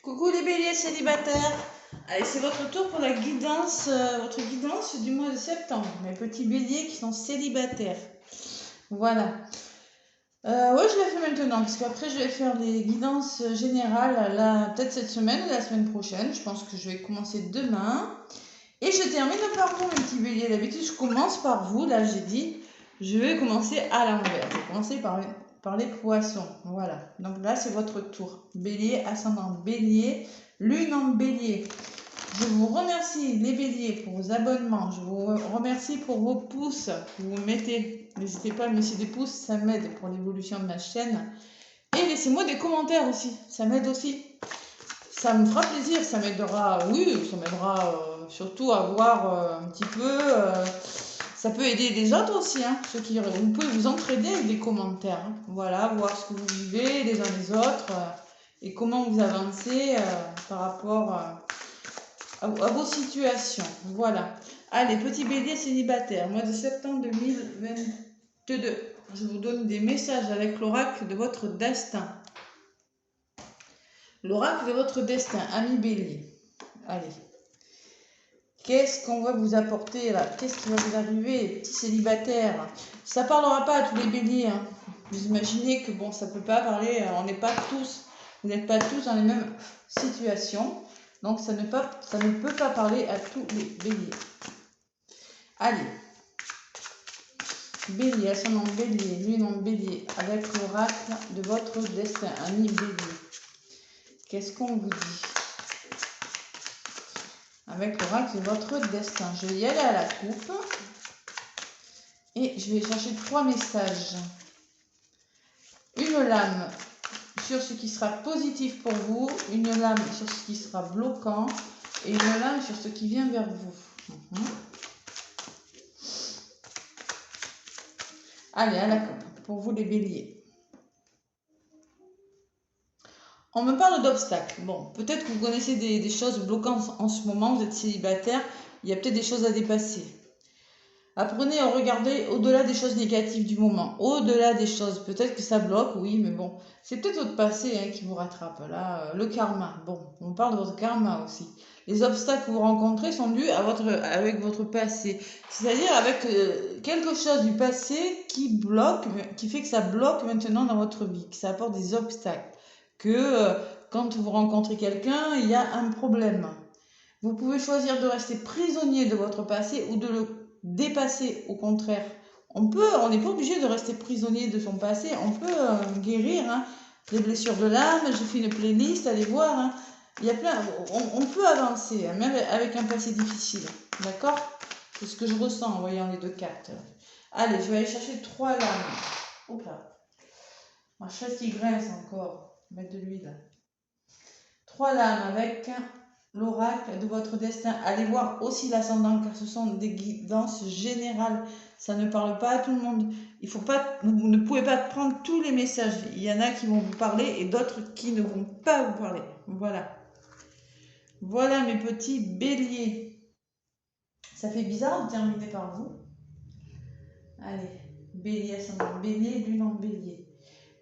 Coucou les béliers célibataires. Allez, c'est votre tour pour la guidance, votre guidance du mois de septembre. Mes petits béliers qui sont célibataires. Voilà. Ouais, je la fais maintenant parce qu'après je vais faire les guidances générales là, peut-être cette semaine ou la semaine prochaine. Je pense que je vais commencer demain. Et je termine par vous, mes petits béliers. D'habitude, je commence par vous. Là, j'ai dit, je vais commencer à l'envers. Je vais commencer par les poissons. Voilà. Donc là, c'est votre tour. Bélier, ascendant bélier, lune en bélier. Je vous remercie, les béliers, pour vos abonnements. Je vous remercie pour vos pouces que vous mettez. N'hésitez pas à me laisser des pouces, ça m'aide pour l'évolution de ma chaîne. Et laissez-moi des commentaires aussi, ça m'aide aussi. Ça me fera plaisir, ça m'aidera, oui, ça m'aidera surtout à voir un petit peu. Ça peut aider les autres aussi, hein, ceux qui, vous pouvez vous entraider avec des commentaires. Hein. Voilà, voir ce que vous vivez les uns les autres et comment vous avancez par rapport à vos situations. Voilà. Allez, petit bélier célibataire, mois de septembre 2022. Je vous donne des messages avec l'oracle de votre destin. L'oracle de votre destin, ami bélier. Allez. Qu'est-ce qu'on va vous apporter là? Qu'est-ce qui va vous arriver, les petits célibataires? Ça ne parlera pas à tous les béliers. Hein. Vous imaginez que bon, ça ne peut pas parler, on n'est pas tous, vous n'êtes pas tous dans les mêmes situations. Donc ça ne peut pas parler à tous les béliers. Allez. Bélier, ascendant bélier, lune en bélier, avec l'oracle de votre destin, ami bélier. Qu'est-ce qu'on vous dit? Avec l'oracle de votre destin. Je vais y aller à la coupe. Et je vais chercher 3 messages. Une lame sur ce qui sera positif pour vous. Une lame sur ce qui sera bloquant. Et une lame sur ce qui vient vers vous. Allez, à la coupe. Pour vous les béliers. On me parle d'obstacles. Bon, peut-être que vous connaissez des choses bloquantes en ce moment, vous êtes célibataire, il y a peut-être des choses à dépasser. Apprenez à regarder au-delà des choses négatives du moment, au-delà des choses. Peut-être que ça bloque, oui, mais bon, c'est peut-être votre passé hein, qui vous rattrape. Là, le karma. Bon, on parle de votre karma aussi. Les obstacles que vous rencontrez sont dus avec votre passé. C'est-à-dire avec quelque chose du passé qui bloque, qui fait que ça bloque maintenant dans votre vie, que ça apporte des obstacles. Que quand vous rencontrez quelqu'un, il y a un problème. Vous pouvez choisir de rester prisonnier de votre passé ou de le dépasser, au contraire. On n'est pas obligé de rester prisonnier de son passé, on peut guérir hein, les blessures de l'âme. J'ai fait une playlist, allez voir. Hein. Il y a plein, on peut avancer, hein, même avec un passé difficile. D'accord? C'est ce que je ressens en voyant les 2 cartes. Allez, je vais aller chercher 3 lames. Oups là. Ma chaise qui grince encore. Mettre de l'huile. 3 lames avec l'oracle de votre destin. Allez voir aussi l'ascendant car ce sont des guidances générales. Ça ne parle pas à tout le monde. Il faut pas, vous ne pouvez pas prendre tous les messages. Il y en a qui vont vous parler et d'autres qui ne vont pas vous parler. Voilà. Voilà mes petits béliers. Ça fait bizarre de terminer par vous. Allez, bélier, ascendant bélier, lune en bélier.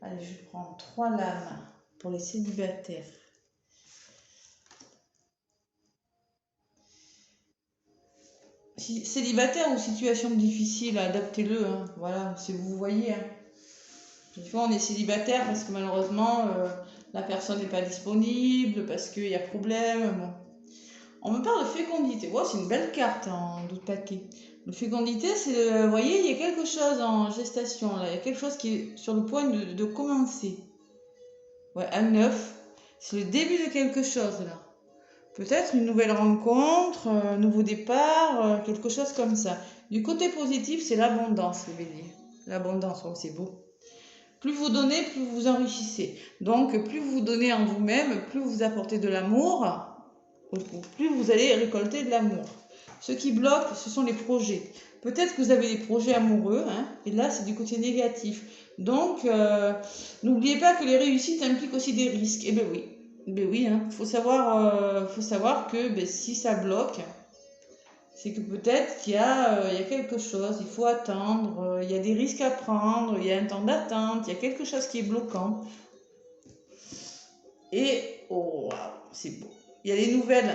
Allez, je prends 3 lames pour les célibataires. Célibataire ou situation difficile, adaptez-le. Hein. Voilà, si vous voyez. Hein. Des fois, on est célibataire parce que malheureusement, la personne n'est pas disponible, parce qu'il y a problème. Bon. On me parle de fécondité. Wow, c'est une belle carte en doute paquet. La fécondité, c'est, vous voyez, il y a quelque chose en gestation. Là. Il y a quelque chose qui est sur le point de commencer. Ouais, un œuf. C'est le début de quelque chose, là. Peut-être une nouvelle rencontre, un nouveau départ, quelque chose comme ça. Du côté positif, c'est l'abondance, les béliers. L'abondance, oh, c'est beau. Plus vous donnez, plus vous enrichissez. Donc, plus vous donnez en vous-même, plus vous apportez de l'amour, plus vous allez récolter de l'amour. Ce qui bloque, ce sont les projets. Peut-être que vous avez des projets amoureux, hein, et là, c'est du côté négatif. Donc, n'oubliez pas que les réussites impliquent aussi des risques. Eh bien oui. Ben oui, hein. Faut savoir que si ça bloque, c'est que peut-être qu'il y a quelque chose, il faut attendre, il y a des risques à prendre, il y a un temps d'attente, il y a quelque chose qui est bloquant. Et oh, c'est beau. Il y a des nouvelles.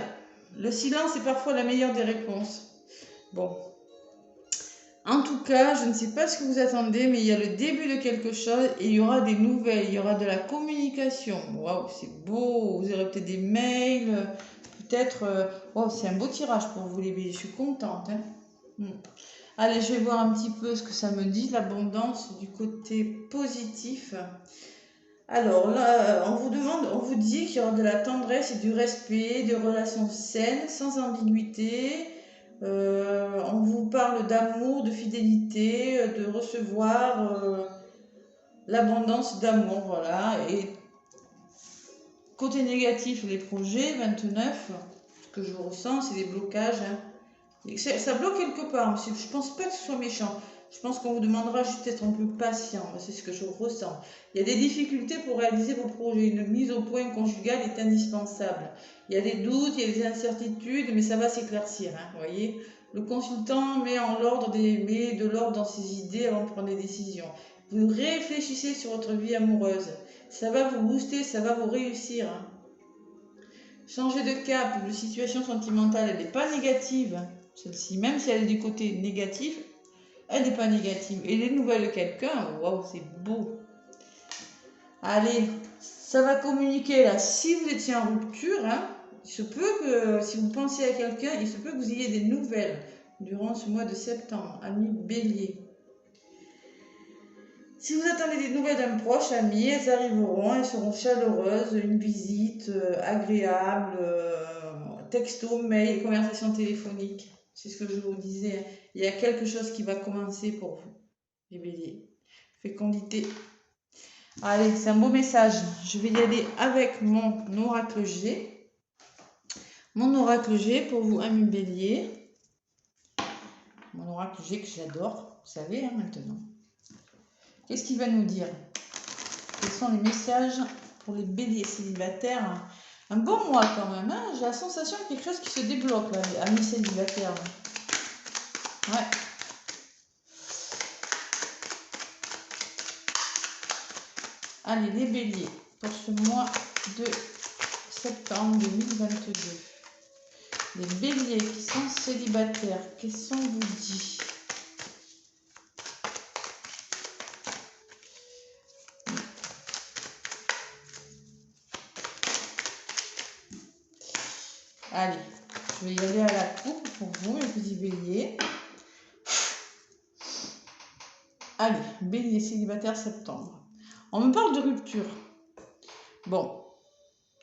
Le silence est parfois la meilleure des réponses. Bon. En tout cas, je ne sais pas ce que vous attendez, mais il y a le début de quelque chose et il y aura des nouvelles, il y aura de la communication. Waouh, c'est beau. Vous aurez peut-être des mails, peut-être... Waouh, c'est un beau tirage pour vous les béliers, je suis contente. Hein. Allez, je vais voir un petit peu ce que ça me dit, l'abondance du côté positif. Alors là, on vous dit qu'il y aura de la tendresse et du respect, des relations saines, sans ambiguïté. On vous parle d'amour, de fidélité, de recevoir l'abondance d'amour, voilà. Et côté négatif, les projets, 29, ce que je ressens, c'est des blocages. Hein. Et ça bloque quelque part, mais je pense pas que ce soit méchant. Je pense qu'on vous demandera juste d'être un peu patient, c'est ce que je ressens. Il y a des difficultés pour réaliser vos projets, une mise au point conjugale est indispensable. Il y a des doutes, il y a des incertitudes, mais ça va s'éclaircir, hein, vous voyez. Le consultant met de l'ordre dans ses idées avant de prendre des décisions. Vous réfléchissez sur votre vie amoureuse. Ça va vous booster, ça va vous réussir. Hein. Changer de cap, de situation sentimentale, elle n'est pas négative. Celle-ci, même si elle est du côté négatif, elle n'est pas négative. Et les nouvelles de quelqu'un, waouh, c'est beau. Allez, ça va communiquer là. Si vous étiez en rupture, hein, il se peut que, si vous pensez à quelqu'un, il se peut que vous ayez des nouvelles durant ce mois de septembre. Amis bélier. Si vous attendez des nouvelles d'un proche, ami, elles arriveront, elles seront chaleureuses, une visite agréable, texto, mail, conversation téléphonique. C'est ce que je vous disais. Il y a quelque chose qui va commencer pour vous, les béliers. Fécondité. Allez, c'est un beau message. Je vais y aller avec mon oracle G. Mon oracle G pour vous, amis béliers. Mon oracle G que j'adore, vous savez, hein, maintenant. Qu'est-ce qu'il va nous dire? Quels sont les messages pour les béliers célibataires? Un bon mois quand même, hein. J'ai la sensation qu'il y a quelque chose qui se débloque là, amis célibataires. Ouais. Allez, les béliers, pour ce mois de septembre 2022. Les béliers qui sont célibataires, qu'est-ce qu'on vous dit? Allez, je vais y aller à la coupe pour vous, mes petits béliers. Allez, bélier célibataire septembre. On me parle de rupture. Bon,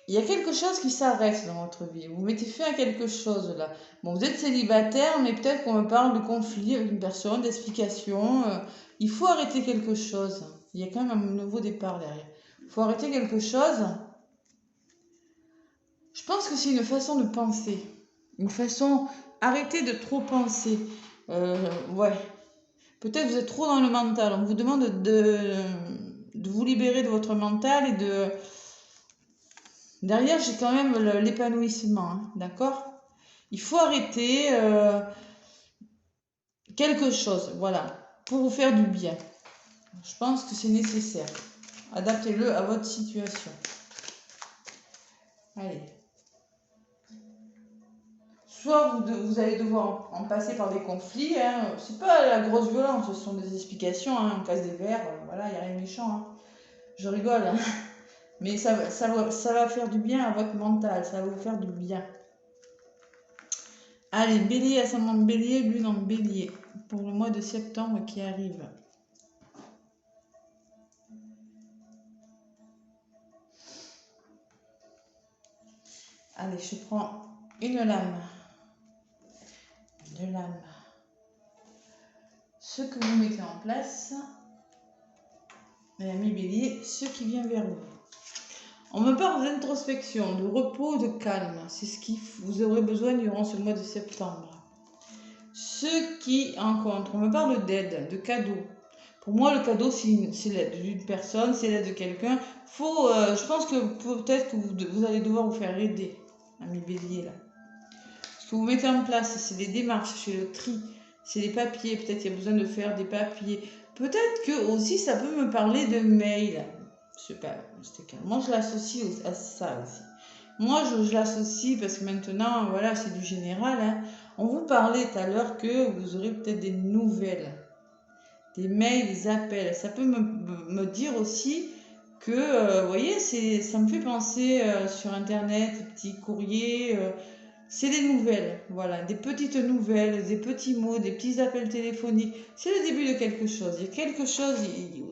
il y a quelque chose qui s'arrête dans votre vie. Vous mettez fin à quelque chose là. Bon, vous êtes célibataire, mais peut-être qu'on me parle de conflit avec une personne, d'explication. Il faut arrêter quelque chose. Il y a quand même un nouveau départ derrière. Il faut arrêter quelque chose. Je pense que c'est une façon de penser. Une façon... Arrêtez de trop penser. Ouais. Peut-être vous êtes trop dans le mental. On vous demande de vous libérer de votre mental et de... Derrière, j'ai quand même l'épanouissement. Hein, d'accord? Il faut arrêter quelque chose. Voilà. Pour vous faire du bien. Je pense que c'est nécessaire. Adaptez-le à votre situation. Allez. Soit vous allez devoir en passer par des conflits, hein. C'est pas la grosse violence, ce sont des explications, hein. On casse des verres, voilà, il n'y a rien de méchant. Hein. Je rigole, hein. Mais ça va faire du bien à votre mental, ça va vous faire du bien. Allez, bélier, ascendant bélier, lune en bélier, pour le mois de septembre qui arrive. Allez, je prends une lame. De l'âme. Ce que vous mettez en place, mes amis bélier, ce qui vient vers vous. On me parle d'introspection, de repos, de calme. C'est ce que vous aurez besoin durant ce mois de septembre. Ce qui rencontre, on me parle d'aide, de cadeau. Pour moi, le cadeau, c'est l'aide d'une personne, c'est l'aide de quelqu'un. Je pense que peut-être que vous allez devoir vous faire aider, amis bélier, là. Ce que vous mettez en place, c'est des démarches, c'est le tri, c'est des papiers. Peut-être qu'il y a besoin de faire des papiers. Peut-être que aussi ça peut me parler de mail. Je sais pas, moi je l'associe à ça aussi. Moi, je l'associe parce que maintenant, voilà, c'est du général, hein. On vous parlait tout à l'heure que vous aurez peut-être des nouvelles, des mails, des appels. Ça peut me dire aussi que, vous voyez, ça me fait penser sur Internet, les petits courriers, c'est des nouvelles, voilà, des petites nouvelles, des petits mots, des petits appels téléphoniques. C'est le début de quelque chose. Il y a quelque chose,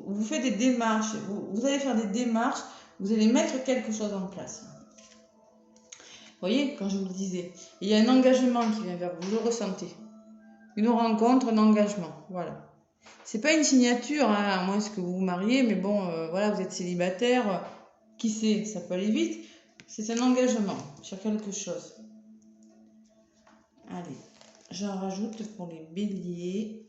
vous faites des démarches, vous allez faire des démarches, vous allez mettre quelque chose en place. Vous voyez, quand je vous le disais, il y a un engagement qui vient vers vous, vous le ressentez. Une rencontre, un engagement, voilà. C'est pas une signature, hein, à moins que vous vous mariez, mais bon, voilà, vous êtes célibataire, qui sait, ça peut aller vite. C'est un engagement sur quelque chose. Allez, j'en rajoute pour les béliers.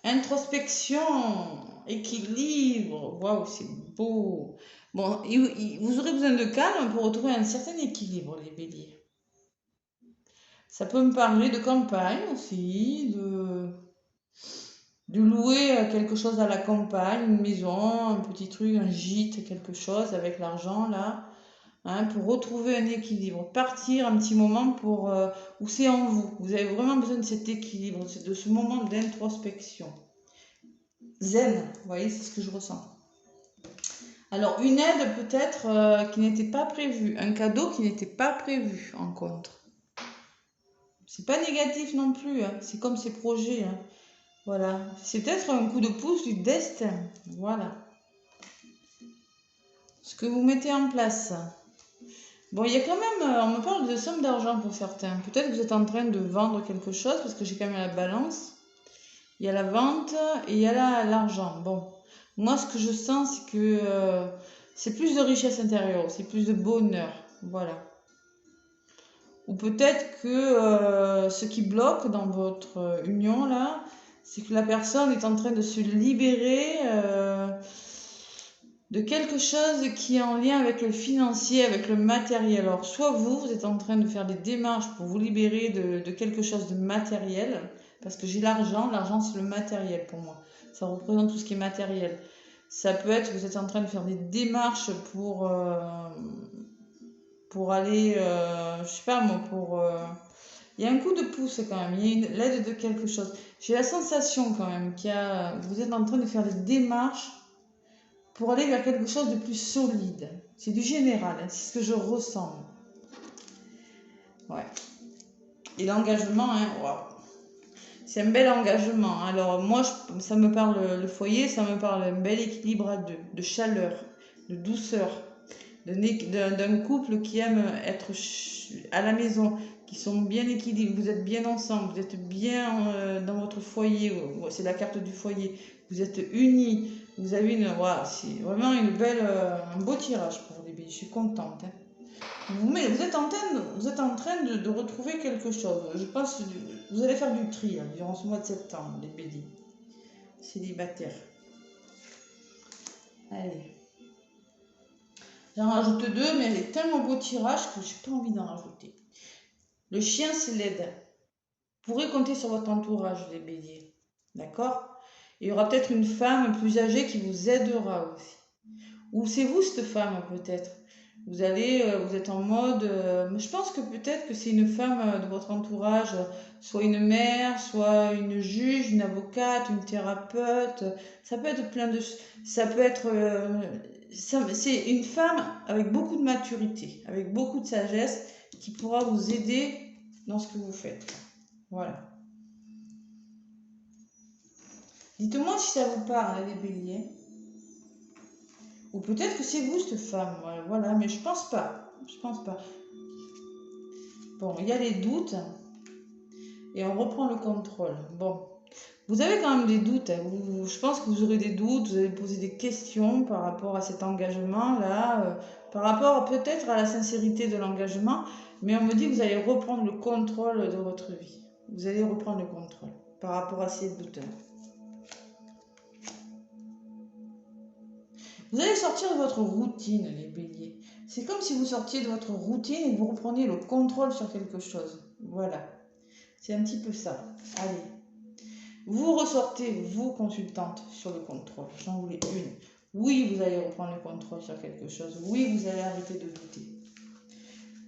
Introspection, équilibre, waouh, c'est beau. Bon, vous aurez besoin de calme pour retrouver un certain équilibre, les béliers. Ça peut me parler de campagne aussi, de louer quelque chose à la campagne, une maison, un petit truc, un gîte, quelque chose avec l'argent là, hein, pour retrouver un équilibre. Partir un petit moment pour où c'est en vous. Vous avez vraiment besoin de cet équilibre, de ce moment d'introspection. Zen, vous voyez, c'est ce que je ressens. Alors, une aide peut-être qui n'était pas prévue, un cadeau qui n'était pas prévu en contre. C'est pas négatif non plus, hein. C'est comme ces projets, hein. Voilà, c'est peut-être un coup de pouce du destin. Voilà. Ce que vous mettez en place. Bon, il y a quand même, on me parle de somme d'argent pour certains. Peut-être que vous êtes en train de vendre quelque chose, parce que j'ai quand même la balance. Il y a la vente et il y a l'argent. Bon, moi, ce que je sens, c'est que c'est plus de richesse intérieure, c'est plus de bonheur. Voilà. Ou peut-être que ce qui bloque dans votre union, là, c'est que la personne est en train de se libérer de quelque chose qui est en lien avec le financier, avec le matériel. Alors, soit vous êtes en train de faire des démarches pour vous libérer de quelque chose de matériel, parce que j'ai l'argent c'est le matériel pour moi. Ça représente tout ce qui est matériel. Ça peut être que vous êtes en train de faire des démarches pour aller, je sais pas moi, il y a un coup de pouce quand même, il y a l'aide de quelque chose. J'ai la sensation quand même que vous êtes en train de faire des démarches pour aller vers quelque chose de plus solide. C'est du général, hein, c'est ce que je ressens. Ouais. Et l'engagement, hein, waouh. C'est un bel engagement. Alors moi, ça me parle, le foyer, ça me parle d'un bel équilibre à deux, de chaleur, de douceur, d'un couple qui aime être à la maison, qui sont bien équilibrés, vous êtes bien ensemble, vous êtes bien dans votre foyer, c'est la carte du foyer, vous êtes unis, vous avez voilà, c'est vraiment un beau tirage pour les béliers, je suis contente. Hein. Mais vous êtes en train de retrouver quelque chose. Je pense que vous allez faire du tri hein, durant ce mois de septembre, les béliers, célibataires. Allez. J'en rajoute deux, mais elle est tellement beau tirage que j'ai pas envie d'en rajouter. Le chien, c'est l'aide. Vous pourrez compter sur votre entourage, les béliers. D'accord? Il y aura peut-être une femme plus âgée qui vous aidera aussi. Ou c'est vous, cette femme, peut-être. Vous êtes en mode... je pense que peut-être que c'est une femme de votre entourage, soit une mère, soit une juge, une avocate, une thérapeute. Ça peut être plein de... Ça peut être... c'est une femme avec beaucoup de maturité, avec beaucoup de sagesse, qui pourra vous aider dans ce que vous faites. Voilà. Dites-moi si ça vous parle, les béliers. Ou peut-être que c'est vous, cette femme. Voilà, mais je pense pas. Je pense pas. Bon, il y a les doutes. Et on reprend le contrôle. Bon. Vous avez quand même des doutes. Hein. Je pense que vous aurez des doutes. Vous allez poser des questions par rapport à cet engagement-là. Par rapport peut-être à la sincérité de l'engagement. Mais on me dit que vous allez reprendre le contrôle de votre vie. Vous allez reprendre le contrôle par rapport à ces doutes. Vous allez sortir de votre routine, les béliers. C'est comme si vous sortiez de votre routine et que vous repreniez le contrôle sur quelque chose. Voilà. C'est un petit peu ça. Allez. Vous ressortez, vous, consultante, sur le contrôle. J'en voulais une. Oui, vous allez reprendre le contrôle sur quelque chose. Oui, vous allez arrêter de douter.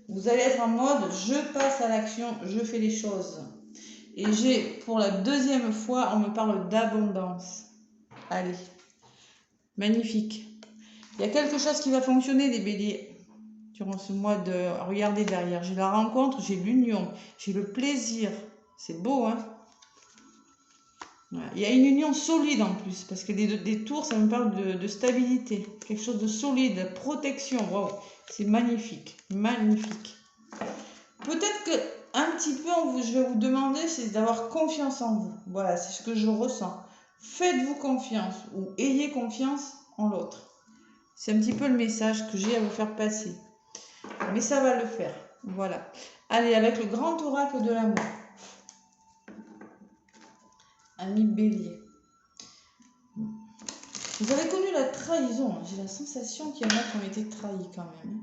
Vous allez être en mode, je passe à l'action, je fais les choses. Et j'ai, pour la deuxième fois, on me parle d'abondance. Allez, magnifique. Il y a quelque chose qui va fonctionner, les béliers, durant ce mois de... Regardez derrière, j'ai la rencontre, j'ai l'union, j'ai le plaisir. C'est beau, hein? Voilà. Il y a une union solide en plus, parce que des tours, ça me parle de stabilité. Quelque chose de solide, de protection. Wow, c'est magnifique, magnifique. Peut-être que un petit peu, je vais vous demander, c'est d'avoir confiance en vous. Voilà, c'est ce que je ressens. Faites-vous confiance ou ayez confiance en l'autre. C'est un petit peu le message que j'ai à vous faire passer. Mais ça va le faire. Voilà. Allez, avec le grand oracle de l'amour. Ami bélier. Vous avez connu la trahison. J'ai la sensation qu'il y en a qui ont été trahis quand même.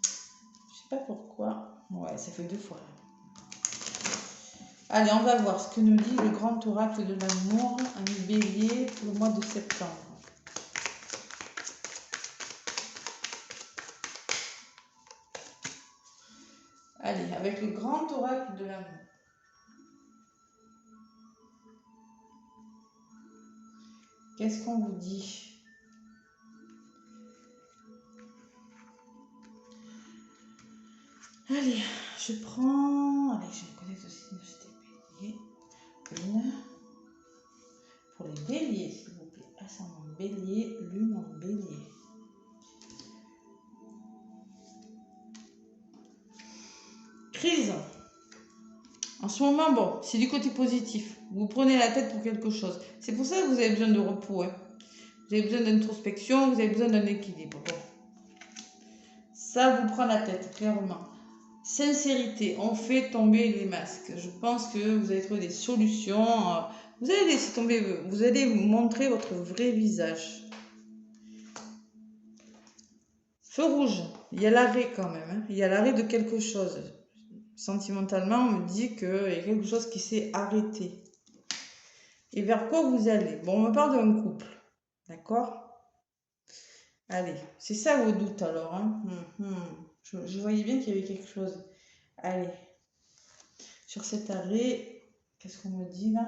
Je sais pas pourquoi. Ouais, ça fait 2 fois. Allez, on va voir ce que nous dit le grand oracle de l'amour, ami bélier, pour le mois de septembre. Allez, avec le grand oracle de l'amour. Qu'est-ce qu'on vous dit? Allez, je prends... Allez, je me connecte aussi de ces béliers. Une. Pour les béliers, s'il vous plaît. Ascendant bélier, lune en bélier. Crise. En ce moment, bon, c'est du côté positif. Vous prenez la tête pour quelque chose. C'est pour ça que vous avez besoin de repos. Hein. Vous avez besoin d'introspection, vous avez besoin d'un équilibre. Bon. Ça vous prend la tête, clairement. Sincérité, on fait tomber les masques. Je pense que vous allez trouver des solutions. Vous allez laisser tomber, vous allez montrer votre vrai visage. Feu rouge, il y a l'arrêt quand même. Hein. Il y a l'arrêt de quelque chose. Sentimentalement, on me dit qu'il y a quelque chose qui s'est arrêté. Et vers quoi vous allez? Bon, on me parle d'un couple. D'accord? Allez, c'est ça vos doutes alors. Hein? Je voyais bien qu'il y avait quelque chose. Allez. Sur cet arrêt, qu'est-ce qu'on me dit là?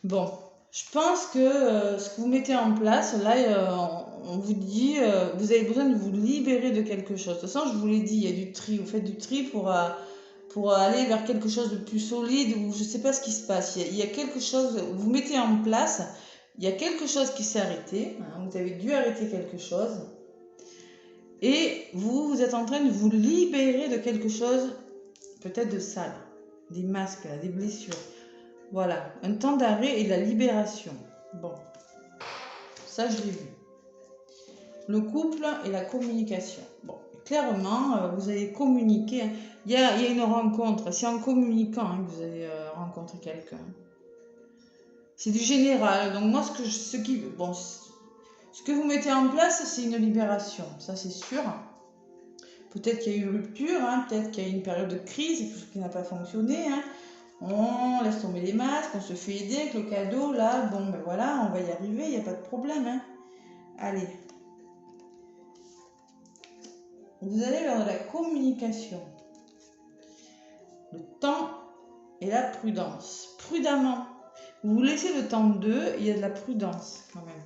Bon, je pense que ce que vous mettez en place, là, on vous dit, vous avez besoin de vous libérer de quelque chose. De toute façon, je vous l'ai dit, il y a du tri. Vous faites du tri pour aller vers quelque chose de plus solide ou je ne sais pas ce qui se passe. Il y a quelque chose, vous mettez en place, il y a quelque chose qui s'est arrêté. Hein, vous avez dû arrêter quelque chose. Et vous êtes en train de vous libérer de quelque chose, peut-être de sale, des masques, des blessures. Voilà, un temps d'arrêt et de la libération. Bon, ça je l'ai vu. Le couple et la communication. Bon, clairement, vous allez communiquer. Il y a une rencontre. C'est en communiquant hein, que vous allez rencontrer quelqu'un. C'est du général. Donc moi, ce que vous mettez en place, c'est une libération. Ça, c'est sûr. Peut-être qu'il y a eu une rupture, hein, peut-être qu'il y a eu une période de crise, quelque chose qui n'a pas fonctionné. Hein. On laisse tomber les masques, on se fait aider avec le cadeau. Là, bon, ben voilà, on va y arriver, il n'y a pas de problème. Hein. Allez. Vous allez vers la communication. Le temps et la prudence. Prudemment. Vous laissez le temps d'eux, il y a de la prudence quand même.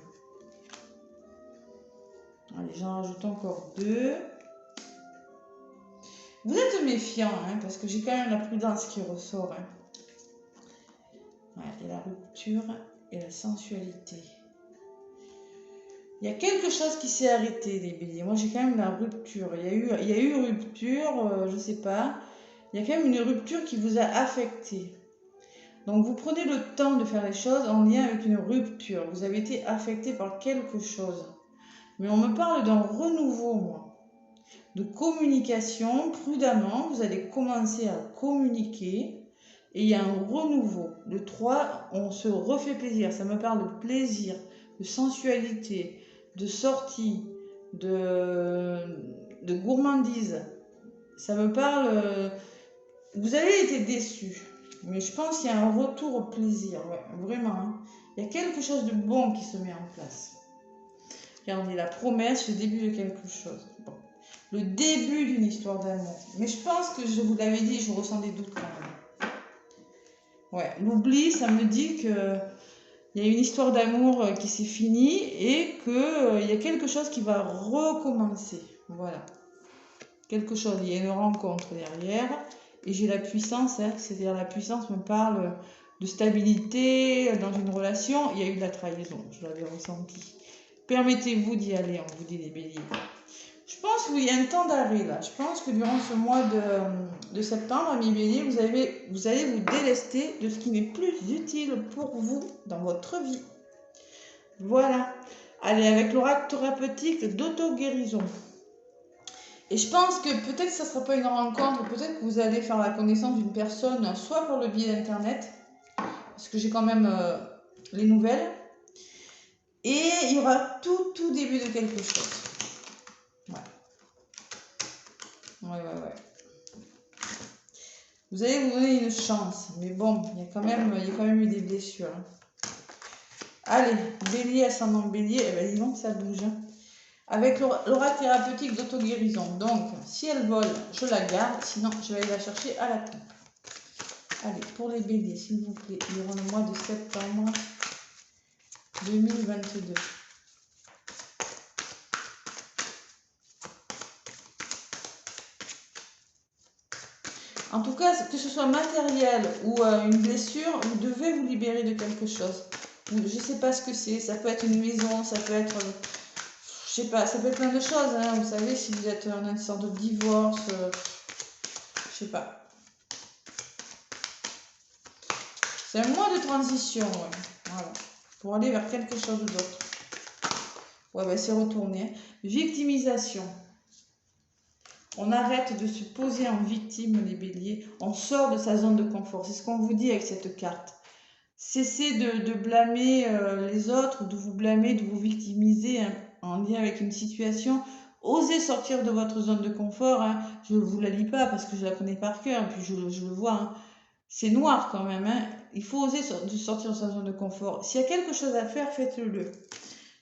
Allez, j'en rajoute encore 2. Vous êtes méfiant, hein, parce que j'ai quand même la prudence qui ressort. Hein. Ouais, et la rupture et la sensualité. Il y a quelque chose qui s'est arrêté, les béliers. Moi, j'ai quand même la rupture. Il y a eu rupture, je ne sais pas. Il y a quand même une rupture qui vous a affecté. Donc, vous prenez le temps de faire les choses en lien avec une rupture. Vous avez été affecté par quelque chose. Mais on me parle d'un renouveau, moi. De communication, prudemment, vous allez commencer à communiquer et il y a un renouveau. Le 3, on se refait plaisir. Ça me parle de plaisir, de sensualité, de sortie, de gourmandise. Ça me parle vous avez été déçus. Mais je pense qu'il y a un retour au plaisir. Ouais, vraiment. Hein. Il y a quelque chose de bon qui se met en place. Regardez, la promesse, le début de quelque chose. Bon. Le début d'une histoire d'amour. Mais je pense que je vous l'avais dit, je ressens des doutes quand même. Ouais, l'oubli, ça me dit que il y a une histoire d'amour qui s'est finie et qu'il y a quelque chose qui va recommencer. Voilà. Quelque chose, il y a une rencontre derrière. Et j'ai la puissance, hein, c'est-à-dire la puissance me parle de stabilité dans une relation. Il y a eu de la trahison, je l'avais ressenti. Permettez-vous d'y aller, on vous dit les béliers. Je pense qu'il y a un temps d'arrêt là. Je pense que durant ce mois de septembre, amis béliers, vous allez vous délester de ce qui n'est plus utile pour vous dans votre vie. Voilà. Allez, avec l'oracle thérapeutique d'auto-guérison. Et je pense que peut-être que ça ne sera pas une rencontre, peut-être que vous allez faire la connaissance d'une personne, soit par le biais d'Internet, parce que j'ai quand même les nouvelles, et il y aura tout début de quelque chose. Ouais. Vous allez vous donner une chance, mais bon, il y a quand même eu des blessures. Hein. Allez, bélier, ascendant bélier, eh ben dis donc, ça bouge. Hein. Avec l'oracle thérapeutique d'auto-guérison. Donc, si elle vole, je la garde. Sinon, je vais aller la chercher à la pompe. Allez, pour les béliers, s'il vous plaît, durant le mois de septembre 2022. En tout cas, que ce soit matériel ou une blessure, vous devez vous libérer de quelque chose. Je ne sais pas ce que c'est. Ça peut être une maison, ça peut être... je sais pas, ça peut être plein de choses. Hein. Vous savez, si vous êtes en une sorte de divorce, je sais pas. C'est un mois de transition, ouais. Voilà. Pour aller vers quelque chose d'autre. Ouais, ben c'est retourné. Hein. Victimisation. On arrête de se poser en victime, les béliers. On sort de sa zone de confort. C'est ce qu'on vous dit avec cette carte. Cessez de blâmer les autres, de vous blâmer, de vous victimiser hein, en lien avec une situation. Osez sortir de votre zone de confort. Hein. Je ne vous la lis pas parce que je la connais par cœur, et puis je le vois. Hein. C'est noir quand même. Hein. Il faut oser sortir de sa zone de confort. S'il y a quelque chose à faire, faites-le.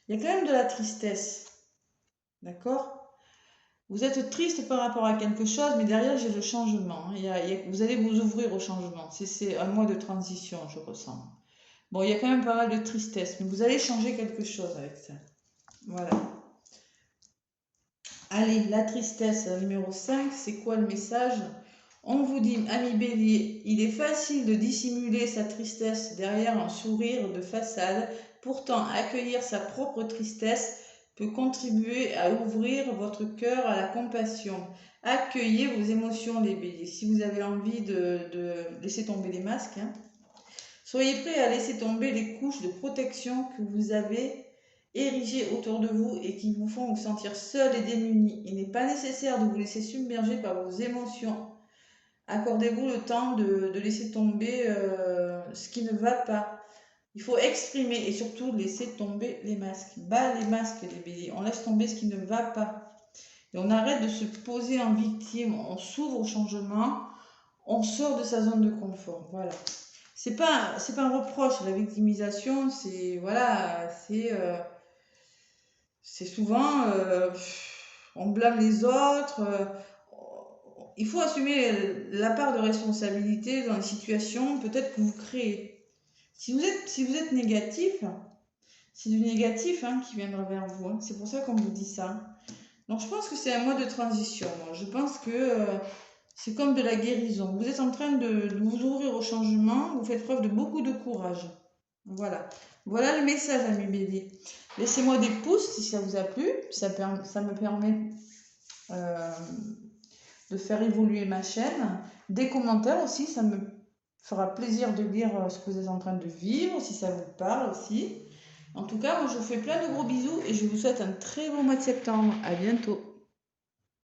Il y a quand même de la tristesse. D'accord ? Vous êtes triste par rapport à quelque chose, mais derrière, j'ai le changement. Vous allez vous ouvrir au changement. C'est un mois de transition, je ressens. Bon, il y a quand même pas mal de tristesse, mais vous allez changer quelque chose avec ça. Voilà. Allez, la tristesse, numéro 5, c'est quoi le message? On vous dit, ami bélier, il est facile de dissimuler sa tristesse derrière un sourire de façade. Pourtant, accueillir sa propre tristesse peut contribuer à ouvrir votre cœur à la compassion. Accueillez vos émotions, les béliers. Si vous avez envie de laisser tomber les masques, hein. Soyez prêts à laisser tomber les couches de protection que vous avez érigées autour de vous et qui vous font vous sentir seul et démuni. Il n'est pas nécessaire de vous laisser submerger par vos émotions. Accordez-vous le temps de laisser tomber ce qui ne va pas. Il faut exprimer et surtout laisser tomber les masques. Bas les masques, les béliers. On laisse tomber ce qui ne va pas. Et on arrête de se poser en victime. On s'ouvre au changement. On sort de sa zone de confort. Voilà. C'est pas un reproche. La victimisation, c'est voilà, c'est souvent on blâme les autres. Il faut assumer la part de responsabilité dans les situations peut-être que vous créez. Si vous êtes négatif, c'est du négatif hein, qui viendra vers vous. Hein. C'est pour ça qu'on vous dit ça. Donc je pense que c'est un mois de transition. Moi. Je pense que c'est comme de la guérison. Vous êtes en train de vous ouvrir au changement. Vous faites preuve de beaucoup de courage. Voilà. Voilà le message, amis béliers. Laissez-moi des pouces si ça vous a plu. Ça me permet de faire évoluer ma chaîne. Des commentaires aussi, ça me fera plaisir de lire ce que vous êtes en train de vivre, si ça vous parle aussi. En tout cas, moi je vous fais plein de gros bisous et je vous souhaite un très bon mois de septembre. À bientôt.